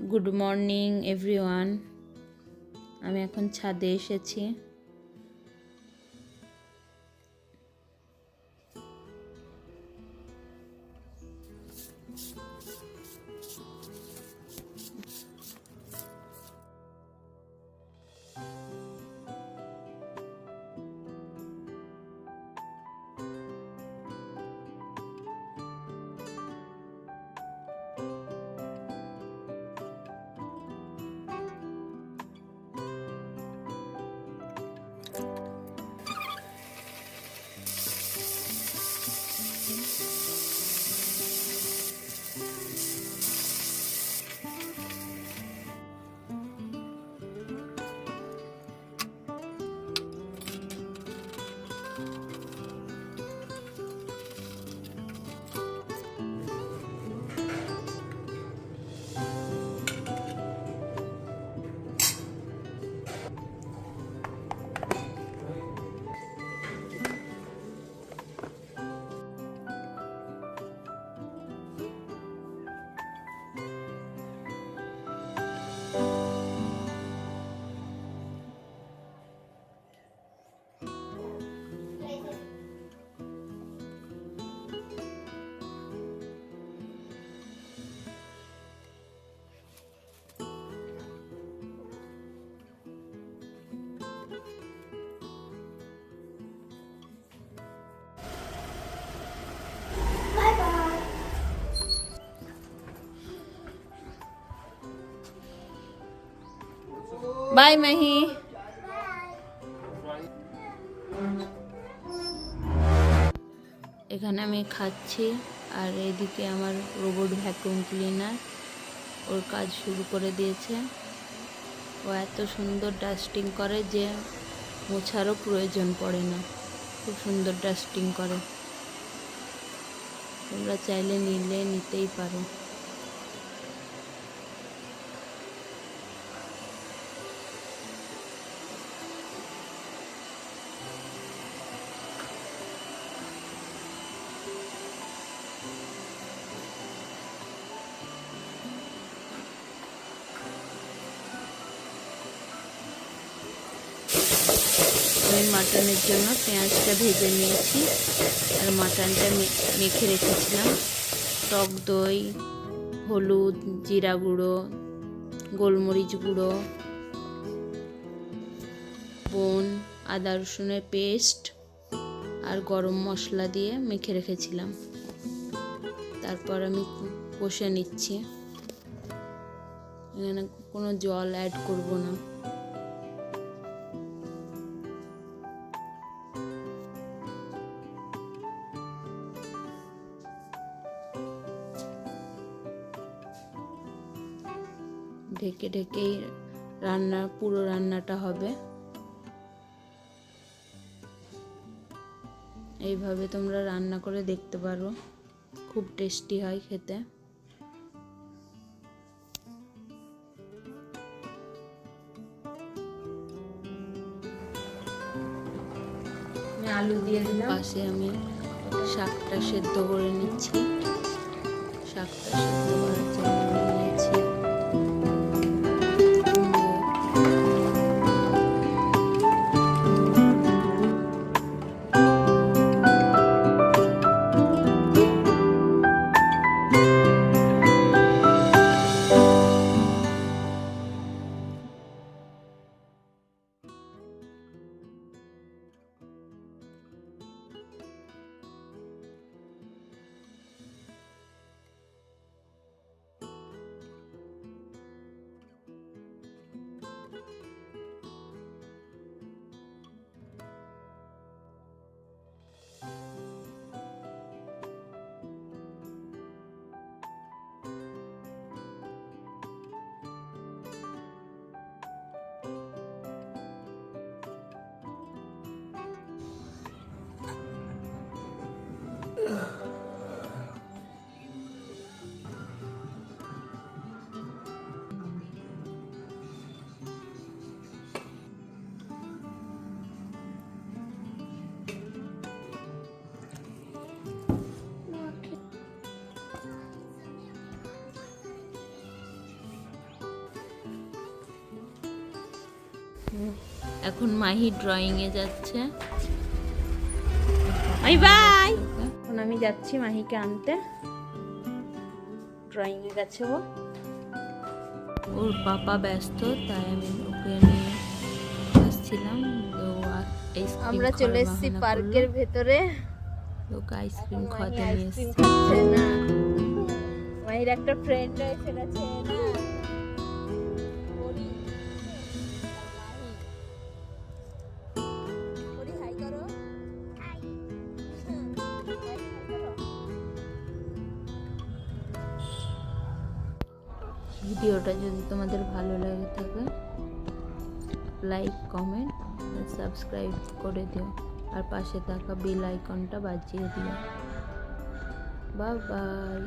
Good morning everyone. আমি এখন ছাদে এসেছি। বাই মাহি। এখানে আমি খাচ্ছি আর এদিকে আমার রোবট ভ্যাকুয়াম ক্লিনার ওর কাজ শুরু করে দিয়েছে। ও এত সুন্দর ডাস্টিং করে যে মোছারও প্রয়োজন পড়ে না, খুব সুন্দর ডাস্টিং করে। তোমরা চাইলে নিতেই পারো। আমি মাটনের জন্য পেঁয়াজটা ভেজে নিয়েছি আর মাটনটা মেখে রেখেছিলাম। টক দই, হলুদ, জিরা গুঁড়ো, গোলমরিচ গুঁড়ো, আদা রসুনের পেস্ট আর গরম মশলা দিয়ে মেখে রেখেছিলাম। তারপর আমি কষে নিচ্ছি। এখানে কোনো জল অ্যাড করব না। ঢেকে ঢেকেই পুরো রান্নাটা হবে। এইভাবে তোমরা রান্না করে দেখতে পারো, খুব টেস্টি হয় খেতে। আলু দিয়ে দিলাম। পাশে আমি শাকটা সেদ্ধ করে নিচ্ছি। শাকটা সেদ্ধ করার জন্য নিয়েছি এখন মাহি ড্রয়িংয়ে যাচ্ছে। বাই। এখন আমি যাচ্ছি মাহিকে আনতে। ড্রয়িংয়ে গেছে ও, ওর পাপা ব্যস্ত, তাই আমি ওকে নিয়ে আসছিলাম। আমরা চলে এসেছি পার্কের ভেতরে। ওকে আইসক্রিম খাওয়াতে নিয়ে এসেছি। মাহির একটা ফ্রেন্ড এসে গেছে না, ভিডিওটা যদি তোমাদের ভালো লাগে থাকে লাইক, কমেন্ট, সাবস্ক্রাইব করে দিও, আর পাশে থাকা বেল আইকনটা বাজিয়ে দিও। Bye bye.